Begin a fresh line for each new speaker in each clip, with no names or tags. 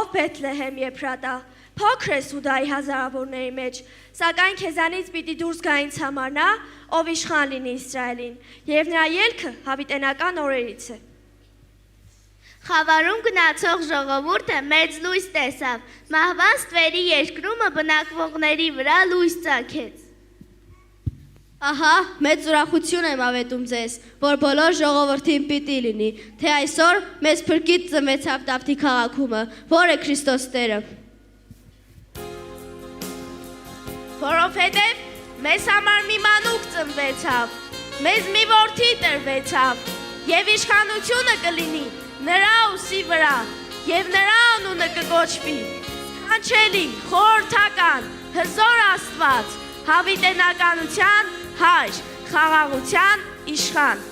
ով Բեթլեհեմ Եփրատա, փոքր ես Հուդայի հազարավորների մեջ, սակայն քեզանից պիտի դուրս գա ինձ համար նա, ով իշխան լինի Իսրայելին, եւ նրա ելքը հավիտենական օրերից է։
Խավարում գնացող ժողովուրդը մեծ լույս տեսավ, մահվան ստվերի երկրումը բնակվողների վրա լույս ծագեց։
Ահա, մեծ ուրախություն եմ ավետում ձեզ, որ բոլոր ժողովրդին պիտի լինի, թե այսօր մեզ փրկիչ ծնվեցավ Դավթի քաղաքումը, որ է Քրիստոս Տերը։
Որովհետև մեզ համար մի մանուկ ծնվեցավ, մեզ մի որդի տրվեցավ, եւ իշխանությունը կլինի նրա ուսի վրա, եւ նրա անունը կկոչվի Սքանչելի, խորհրդական, հզոր Աստված, հավիտենականության հայր, խաղաղության իշխան։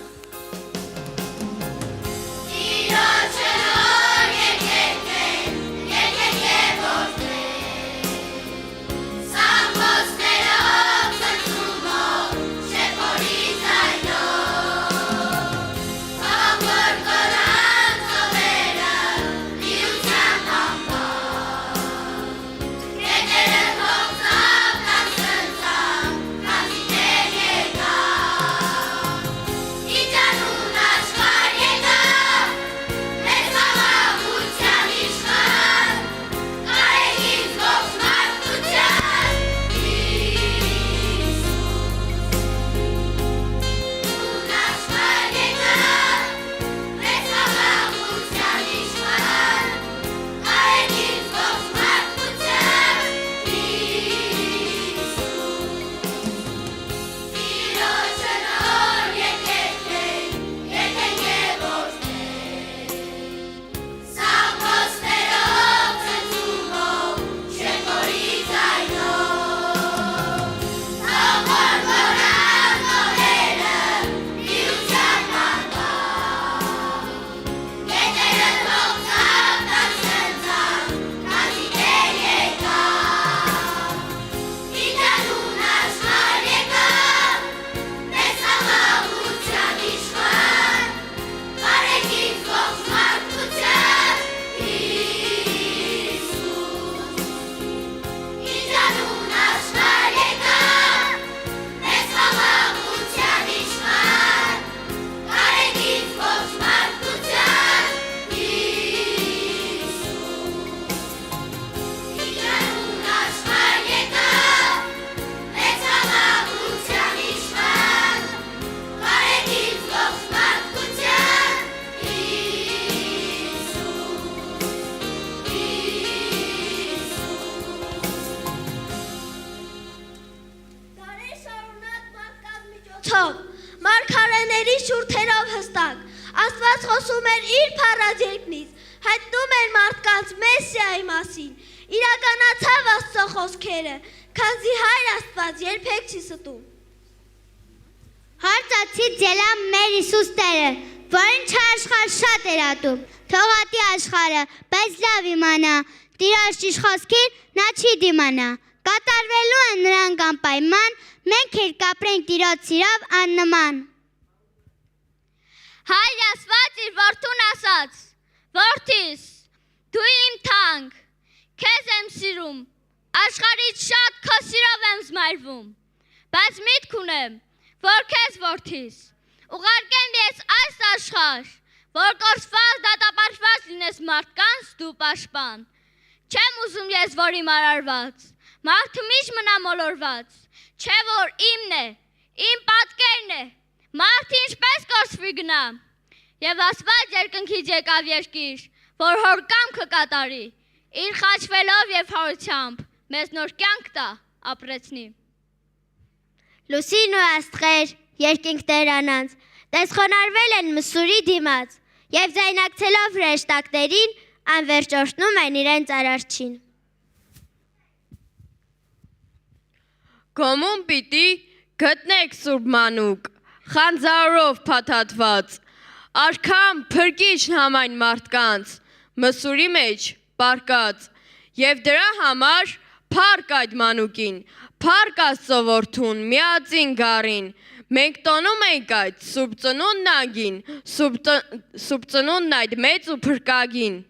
Մարգարեների շուրթերով հստակ, Աստված խոսում էր իր փառած երկնից, հայտնում էր մարդկանց Մեսիայի մասին, իրականացավ Աստծո խոսքերը, քանզի Հայր Աստված երբեք չի ստում։
Հարցացից ելա մեր Հիսուս Տերը, որին չաշխար շատ էր ատում, թողատի աշխարը, բայց լավ իմանա, Տիրոջ իշխոսքին նա չի դիմանա, կատարվելու են նրանք անպայման, մենք էլ կապրենք Տիրոջ սիրով աննման։
Հայր Աստված իր որդուն ասաց. Որդիս, դու իմ թանկ, քեզ եմ սիրում, աշխարհից շատ քո սիրով եմ զմայրվում, բայց միտք ունեմ, որ քեզ որդիս, ուղարկեմ ես այս աշխարհ, որ կորսված դատապարտված լինես մարդկանց դու պաշտպան։ Չեմ ուզում ես, որ իմ արարված, մարդը միշտ մնա մոլորված, չէ որ իմն է, իմ պատկերն է, մարդը ինչպես կորսվի գնա, եւ Աստված երկնքից եկավ երկիր, որ հոր կամքը կատարի, իր խաչվելով եւ հարությամբ, մեզ նոր կյանք տա, ապրեցնի։
Լուսին ու աստղեր, երկինքներ անանց, տեսխոնարվել են մսուրի դիմաց, եւ ձայնակցելով հրեշտակներին, անվերջ օրհնում են իրենց արարչին։
Գոմում պիտի գտնեք սուրբ մանուկ, խանձարով փաթաթված, արքամ փրկիչ համայն մարդկանց, մսուրի մեջ պարկած, եւ դրա համար փառք այդ մանուկին, փառք Աստծո որդուն, միածին գառին, մենք տոնում ենք այդ սուրբ ծնունդն ագին, սուրբ ծնունդն այդ մեծ ու փրկագին։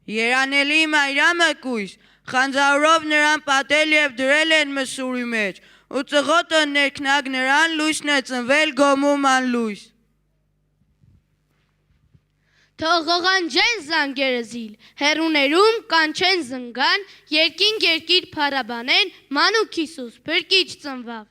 Երանելի Մայրամը կույս, խանձարով նրան պատել և դրել են մսուրի մեջ, ու ծղոտը ներքնակ նրան լույսն է ծնվել գոմում անլույս։
Թող ղողանջեն զանգերը զիլ, հեռուներում կանչեն զնգան, երկինք երկիր փարաբանեն, մանուկ Հիսուս փրկիչ ծնվավ։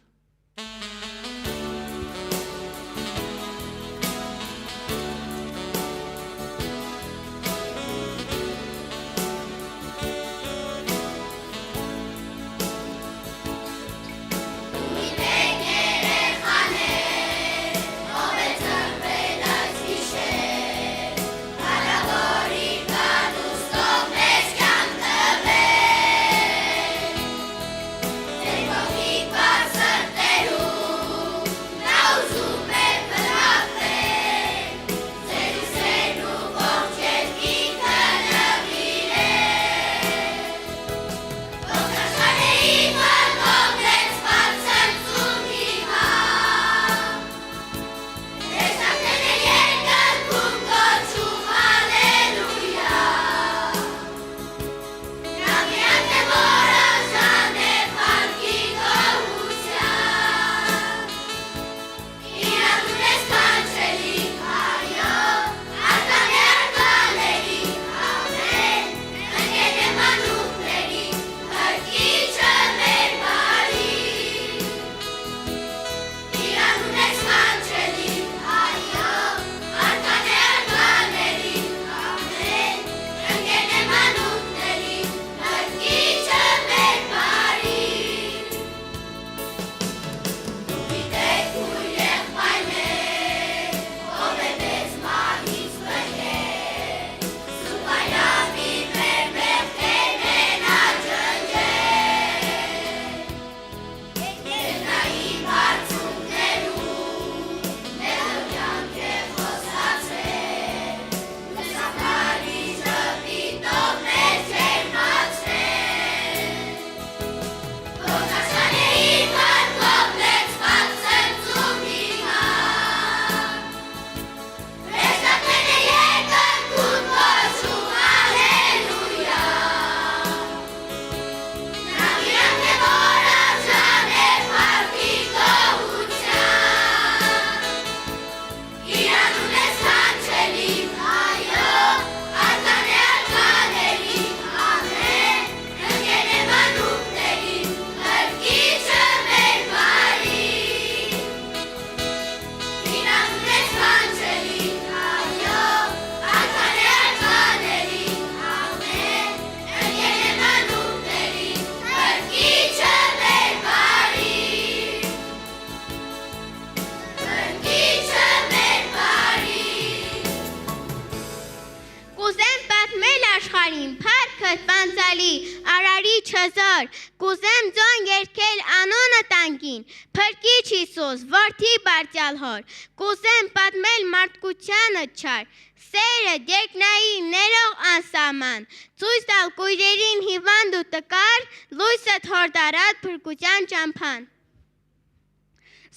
Կուզեմ ձոն երկել անոնը տանկին, փրկիչ Հիսուս, որդի բարձյալ հոր, կուզեմ պատմել մարդկությանը չար, սերը երկնայի ներող անսահման, ցույց տալ կույրերին հիվանդ ու տկար, լույսը թորդարած փրկության ճամփան։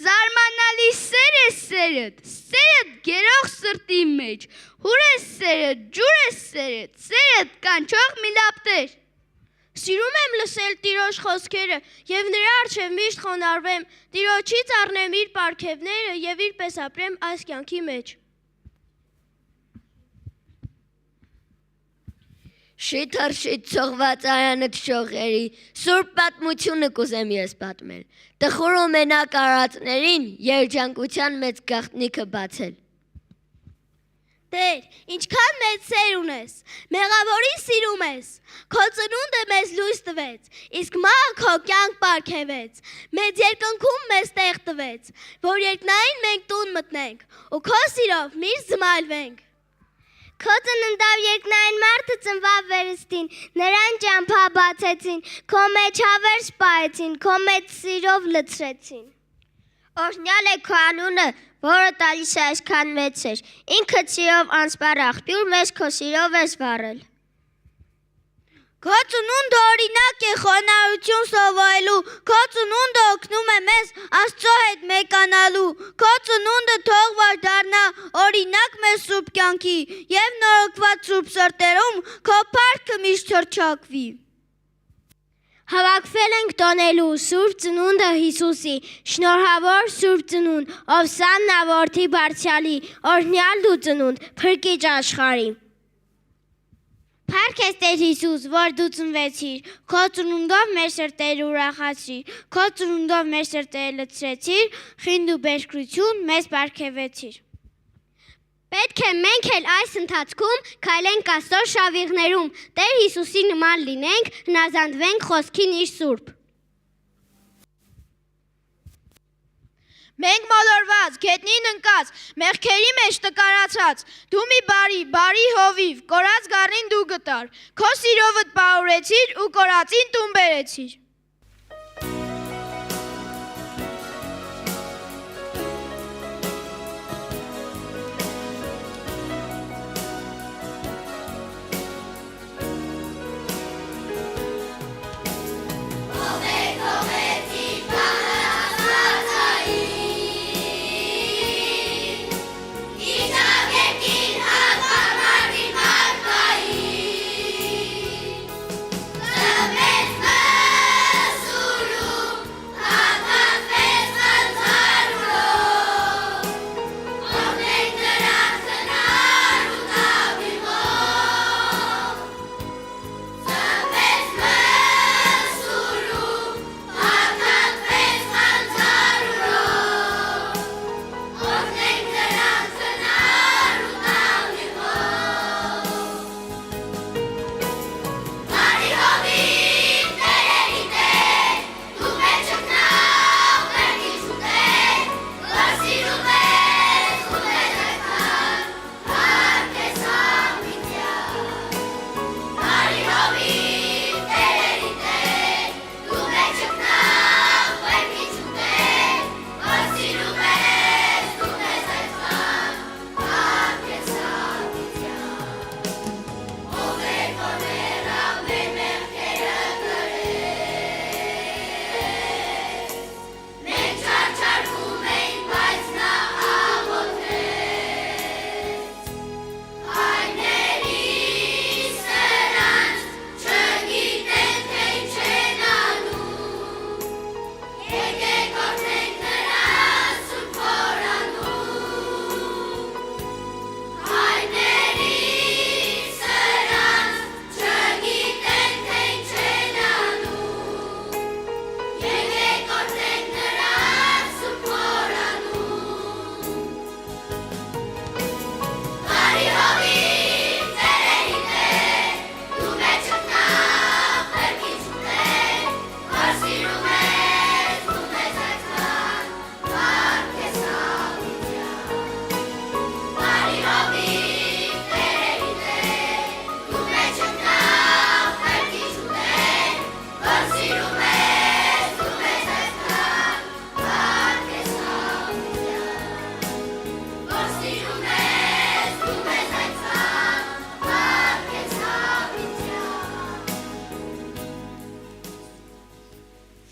Զարմանալի սեր է սերդ, սերդ գերող սրտի մեջ, հուր է սերդ, ջուր է սերդ կանչող մի լապտեր։ Սիրում եմ լսել Տիրոջ խոսքերը և նրա առջև միշտ խոնարհվեմ, Տիրոջից առնեմ իր պարգևները և իր պես ապրեմ այս կյանքի մեջ։
Շիթ ցողված արանդ շողերի, սուրբ պատմությունը կուզեմ ես պատմել, տխուր ու մենակ արածներին երջանկության մեծ գաղտնիքը բացել։
Տեր, ինչքան մեծ սեր ունես, մեղավորին սիրում ես, քո ծնունդը մեզ լույս տվեց, իսկ մահը քո կյանք պարգևեց, մեծ երկնքում մեզ տեղ տվեց, որ երկնային մենք տուն մտնենք, ու քո սիրով միշտ զմայլվենք։
Քո ծննդավ երկնային մարդը ծնվավ վերստին, նրան ճամփա բացեցին, քո մեջ հավերժ պահեցին, քո մեջ սիրով լցրեցին։ Օրհնյալ է քո անունը, որը տալիս է այսքան մեծ սեր, ինքը սիրով անսպառ աղբյուր մեզ քո սիրով ես վառել։ Քո ծնունդը օրինակ է խոնարհություն սովորելու, քո ծնունդը օգնում է մեզ Աստծո հետ մեկանալու, քո ծնունդը թող որ դառնա օրինակ մեր սուրբ կյանքի եւ նորոգված սուրբ սրտերում քո փառքը միշտ հռչակվի։
Հավաքվել ենք տոնելու Սուրբ ծնունդը Հիսուսի, շնորհավոր Սուրբ ծնունդ, ով սաննա որդի բարձյալի, օրհնյալ դու ծնունդ, փրկիչ աշխարհի։
Փառք ես Տեր Հիսուս, որ դու ծնվեցիր, քո ծնունդով մեր սրտերը ուրախացրիր, քո ծնունդով մեր սրտերը լցրեցիր, խինդ ու բերքրություն մեզ պարգևեցիր։
Պետք է մենք էլ այս ընթացքում քայլենք Աստծո շավիղներում, Տեր Հիսուսի նման լինենք, հնազանդվենք խոսքին իր սուրբ։
Մենք մոլորված, գետնին ընկած, մեղքերի մեջ տկարացած, դու մի բարի հովիվ, կորած գառին դու գտար, քո սիրովդ պահուրեցիր ու կորածին տուն բերեցիր։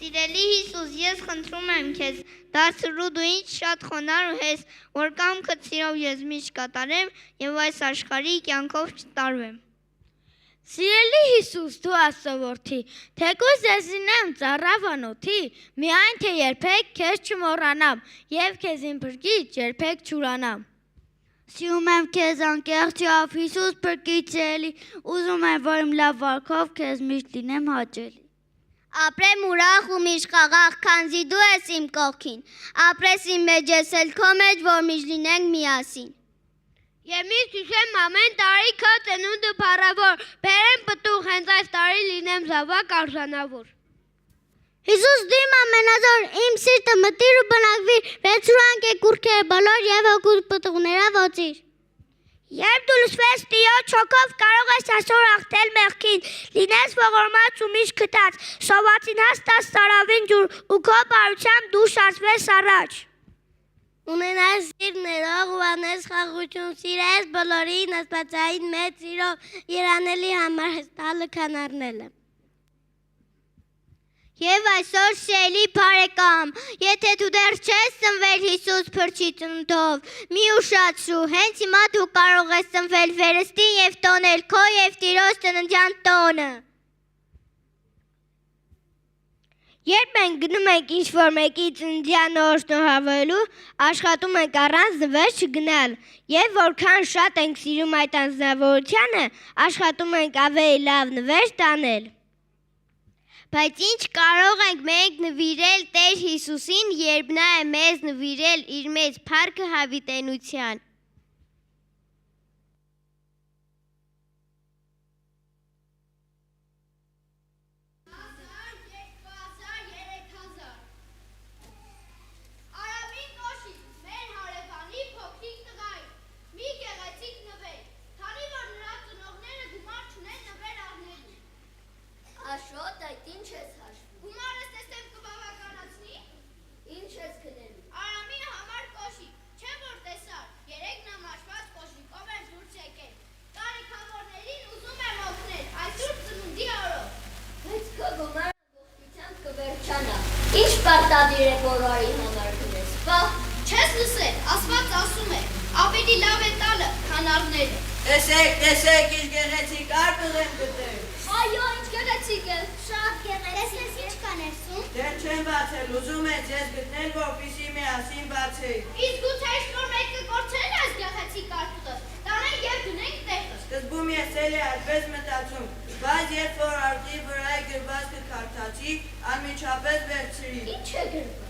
Սիրելի Հիսուս, ես խնդրում եմ քեզ, դարձրու դու ինչ շատ խոնարհ ես, որ կամքդ սիրով ես միշտ կատարեմ եւ այս աշխարհի կյանքով չտարվեմ։
Սիրելի Հիսուս, դու Աստծո որդի, թեկուզ ես լինեմ ծառավանոթի, միայն թե երբեք քեզ չմոռանամ եւ քեզ իմ փրկիչ երբեք չուրանամ։
Սիրում եմ քեզ անկեղծ եւ Հիսուս փրկիչ էլի, ուզում եմ որ իմ լավ վարքով քեզ միշտ լինեմ հաճելի։
Ապրեմ ուրախ ու միշտ խաղաղ, քանզի դու ես իմ կողքին։ Ապրես իմ մեջ, ես էլ քո մեջ, որ միշտ լինենք միասին։ Եվ միշտ հիշեմ ամեն տարի քո ծնունդը փառավոր, բերեմ պտուղ, հենց այս տարի լինեմ զավակ արժանավոր։
Հիսուս դու իմ ամենազոր, իմ սիրտը մտիր ու բնակվիր, վերցրու կուրքերը բոլոր եւ հոգուս պտուղները ոցիր։ Երբ դու լսվես Տիրոջ հոգով կարող ես այսօր հաղթել մեղքին, լինես ողորմած ու միշտ քթած, սովածին հաստած տարավին ջուր ու քո բարությամբ դու շարժվես առաջ։ Ունենաս սիր ներող ու անես խաղություն սիրես բոլորին աստվածային մեծ սիրով երանելի համար հստալը քանարնելը։ Եվ այսօր սիրելի բարեկամ, եթե դու դեռ չես ծնվել Հիսուս փրկի ծննդով, մի ուշացրու, հենց հիմա դու կարող ես ծնվել վերստին եւ տոնել քո եւ Տիրոջ ծննդյան տոնը։ Երբ մենք գնում ենք ինչ-որ մեկի ծննդյան օր շնորհավորելու, աշխատում ենք առանց նվեր չգնալ, եւ որքան շատ ենք սիրում այդ անձնավորությանը, աշխատում ենք ավելի լավ նվեր տանել։ Բայց ինչ կարող ենք մենք նվիրել Տեր Հիսուսին, երբ նա է մեզ նվիրել իր մեծ փառքը հավիտենության։
Ինչ պարտադիր է բոլորի համար գնես,
Չես լսել, Աստված ասում է, ավելի լավ է տալը, քան առնելը։
Տեսեք, ինչ գեղեցիկ արկղ եմ գտել։
Այո, ինչ գեղեցիկ է։
Շատ գեղեցիկ ինչ կա ներսում։
Դեռ չեմ բացել, ուզում ես ես գտնել, որպեսզի միասին բացեի։
Իսկ գուցե ինչ-որ մեկը կորցրել է այս գեղեցիկ արկղը։ Տանենք եւ դնենք տեղը։
Սկզբում ես էլի այդպես մտածում, բայց երբ որ արկղի վրա է գրվածքը կարդացի, անմիջապես վերցրի։
Ինչ է գրված։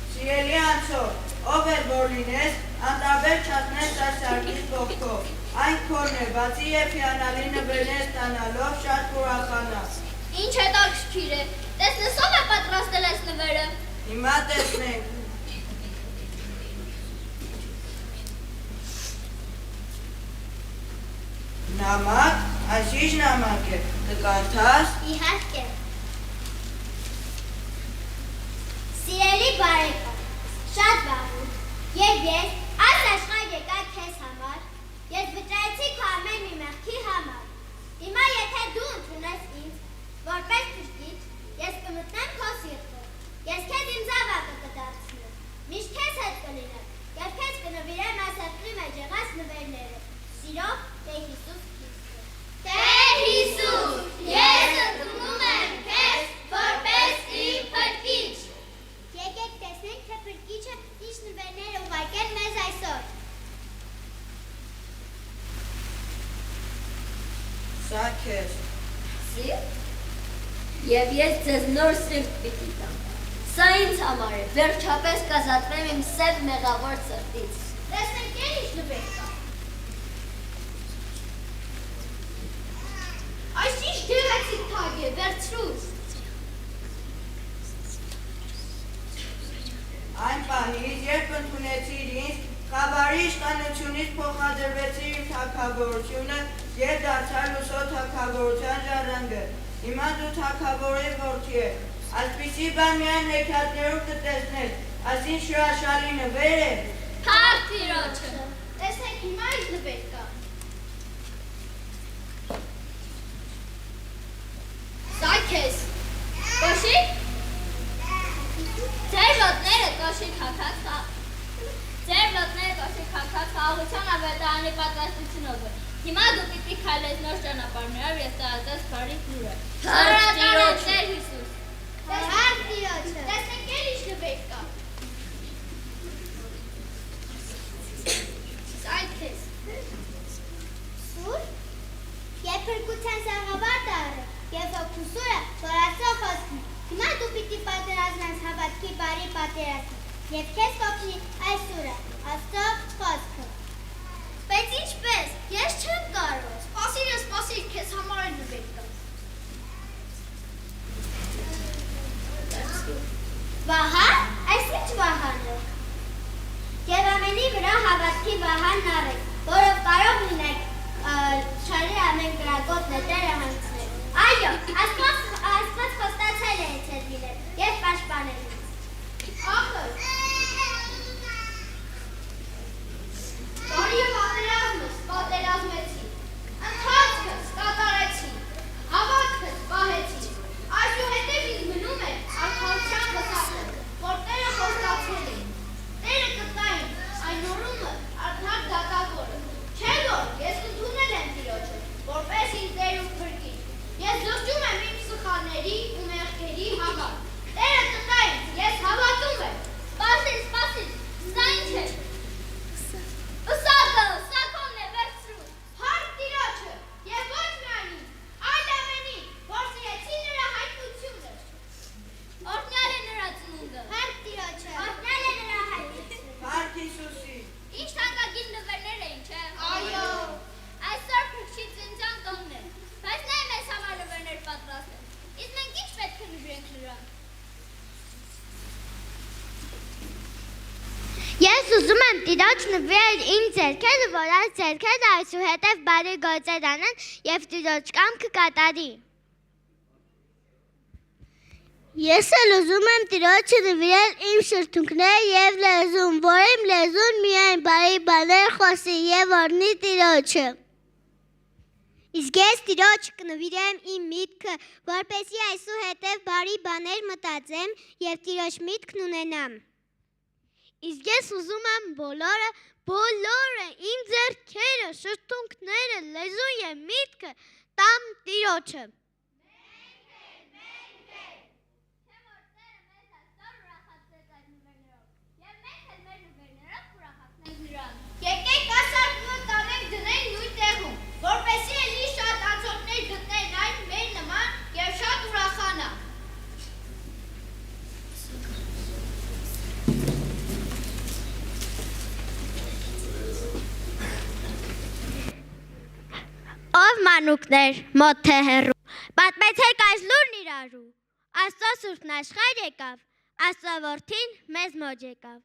Սիրելի անցոր, ով էլ որ լինես, անտարբեր չատնես այս արկղի կողքով։ Այն քոնն է, բացի եւ հիանալի նվերներ ստանալով շատ կուրախանաս։
Ինչ հետաքրքիր է։ Տեսնես ով է պատրաստել այս նվերը։
Հիմա տեսնենք։ Նամակ, այս ինչ նամակ է, կկարդաս։
Իհարկե։ Սիրելի բարեկամ, շատ վաղուց, երբ ես այս աշխարհ եկա քեզ համար, ես վճարեցի քո ամեն մի մեղքի համար։ Հիմա եթե դու ընդունես ինձ որպես փրկիչ, ես կմտնեմ քո սիրտը։ Ես քեզ իմ զավակը կդարձնեմ, միշտ քեզ հետ կլինեմ, եւ քեզ կնվիրեմ այս արկղի մեջ եղած նվերները։ Սիրով Տեր Հիսուս Քրիստոս։ Տեր Հիսուս, ես ընդունում եմ քեզ որպես իմ փրկիչ։ Եկեք տեսնենք, թե փրկիչը ինչ նվերներ է ուղարկել մեզ այսօր։
Սա քեզ։
սիրտ, եւ ես ձեզ նոր սիրտ պիտի տամ։ Սա ինձ համար է, վերջապես կազատվեմ իմ սև մեղավոր սրտից։
Տեսնենք ինչ նվեր կա։ Այս ինչ գեղեցիկ թագ է, վերցրուց։
Այն պահից, երբ ընդունեցիր ինձ, խավարի իշխանությունից փոխադրվեցիր իմ թագավորությունը եւ դարձար լուսո թագավորության ժառանգը։ Հիմա դու թագավորի որդի ես։ Այսպիսի բան միայն հեքիաթներում կտեսնես, այսինչ հրաշալի նվեր է։
Փառք Տիրոջը։ Տեսնենք հիմա ինչ նվեր կա։ Սա քեզ։ Կոշիկ։ Ձեր ոտները կոշիկ հագած կա։ Ձեր ոտները կոշիկ հագած խաղաղության ավետարանի պատրաստությունով է։ Հիմա դու պիտի քայլես նոր ճանապարհներով եւ տարածես բարի լուրը։
Փառք Տիրոջը։
Տեր Հիսուս։
Փառք Տիրոջը։
Տեսնենք ինչ նվեր կա։ Սա քեզ։
Սուր, եւ փրկության սաղավարտը առը, եւ օգուսուրը շորացող խոսքն։ Հիմա դու պիտի պատերազմես հավատքի բարի պատերազմը, եւ քեզ կօգնի այս սուրը, Աստծո խոսքը։
Բայց ինչպես։ Ես չեմ կարող։ Սպասիր, քեզ համար էլ նվեր կա։
Վահան, այս ինչ վահան է։ Եվ ամենի վրա հավատքի վահանն առեք, որով կարող լինեք չարի ամեն գրագոտ նետերը հանգցնել։ Այո, Աստված խոստացել է ինձ հետ լինել եւ պաշտպանել ինձ։ Տիրոջ նվիրել իմ ձեռքերը, որ այս ձեռքերը այսուհետև բարի գործեր անեն եւ Տիրոջ կամքը կատարի։ Ես էլ ուզում եմ Տիրոջը նվիրել իմ շրթունքները եւ լեզուն, որ իմ լեզուն միայն բարի բաներ խոսի եւ օրհնի Տիրոջը։ Իսկ ես Տիրոջ կնվիրեմ իմ միտքը, որպեսզի այսուհետև բարի բաներ մտածեմ եւ Տիրոջ միտքն ունենամ։ Իսկ ես ուզում եմ բոլորը իմ ձեռքերը, շրթունքները, լեզուն եւ միտքը տամ Տիրոջը։ Եկեք ասարկնոտ տանենք դնենք նույն տեղում, որպեսզի էլի շատ անցորդներ գտնեն այն մեր նման եւ շատ ուրախանա։ Ով մանուկներ, մոտ թե հեռու, պատմեցեք այս լուրն իրարու, Աստծո սուրբն աշխարհ եկավ, Աստծո որդին մեզ մոտ եկավ։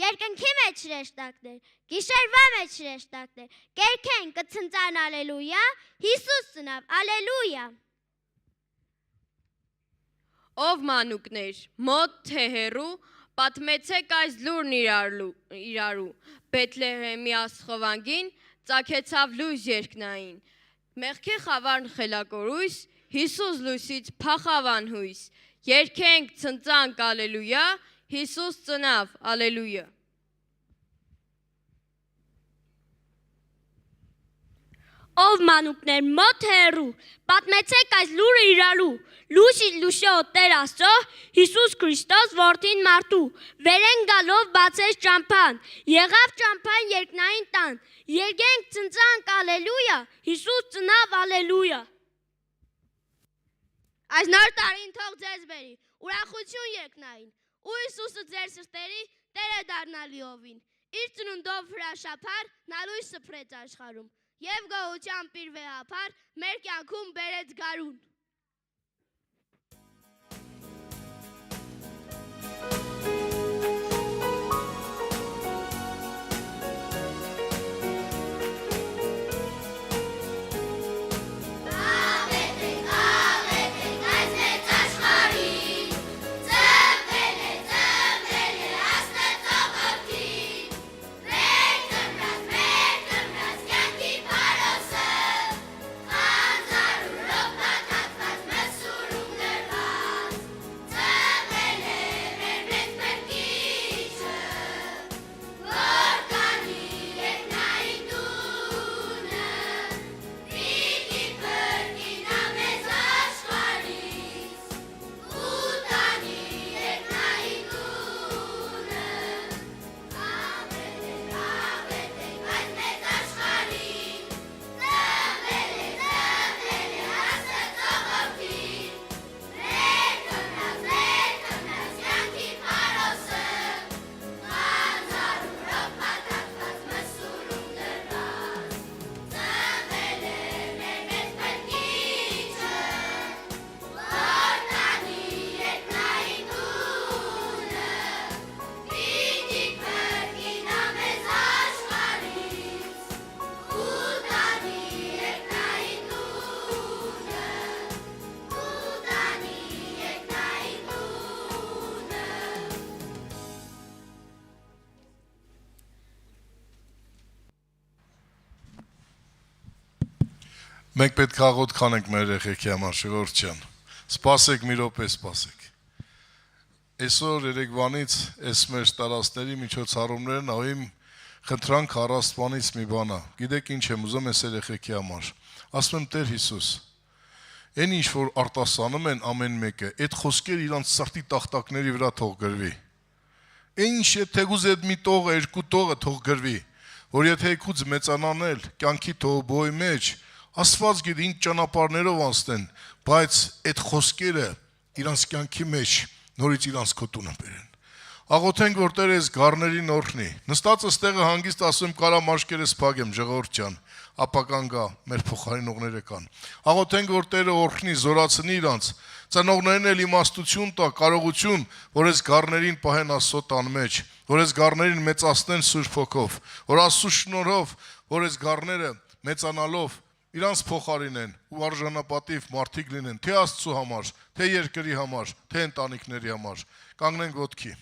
Երկնքի մեջ շրեշտակներ, գիշերվա մեջ շրեշտակներ, կերքեն կցնծան ալելույա, Հիսուս ծնավ, ալելույա։
Ով մանուկներ, մոտ թե հեռու, պատմեցեք այս լուրն իրարու, Բեթլեհեմի աստղովանգին ծագեցավ լույս երկնային, մեղքի խավարն խելակորույս, Հիսուս լույսից փախավան հույս, երգենք ցնծանք ալելույա, Հիսուս ծնավ, ալելույա։
Ով մանուկներ, մոտ հեռու, պատմեցեք այս լուրը իրարու, լույսի օտեր Աստծո, Հիսուս Քրիստոս որդին մարդու, վերեն գալով բացեց ճամփան, եղավ ճամփան երկնային տան, երգենք ցնծանք ալելույա, Հիսուս ծնավ, ալելույա։ Այս նոր տարին թող ձեզ բերի, ուրախություն երկնային, ու Հիսուսը ձեր սրտերի Տերը դառնա լիովին, իր ծնունդով հրաշափար նա լույս սփռեց աշխարհում, եւ գոհությամբ իր վեհափար մեր կյանքում բերեց գարուն։
Մենք պետք է աղոտ քանենք մեր երեխեքի համար, Շևորդ ջան։ Սպասեք մի րոպե, սպասեք։ Այսօր երեկվանից այս մեր տարածքների միջոցառումները նայում խնդրանք առաստանից մի բանա։ Գիտեք ինչ եմ ուզում այս երեխեքի համար։ Ասում եմ Տեր Հիսուս, այն ինչ որ արտասանում են ամեն մեկը, այդ խոսքերը իրանց սրտի տախտակների վրա թող գրվի։ Ինչ է թեգուզ այդ մի տողը, երկու տողը թող գրվի, որ եթե եկուց մեծանան էլ կյանքի թողբոյի մեջ Աստված գիտի ինչ ճանապարհներով անցնեն, բայց այդ խոսքերը իրանց կյանքի մեջ նորից իրանց կոտունը բերեն։ Աղոթենք որ Տեր այս գառներին օրհնի։ Նստած ըստեղը հանգիստ ասում կարա մաշկերս փակեմ, Ժողովուրդ ջան։ ապական գա, մեր փոխարինողները կան։ Աղոթենք, որ Տերը օրհնի, զորացնի իրանց, ծնողներն էլ իմաստություն տա, կարողություն, որ այս գառներին պահեն Աստծո տան մեջ, որ այս գառներին մեծացնեն Սուրբ Հոգով, որ Աստծո շնորհով, որ այս գառները մեծանալով իրանց փոխարինեն ու արժանապատիվ մարդիկ լինեն, թե Աստծո համար, թե երկրի համար, թե ընտանիքների համար։ Կանգնենք ոտքի։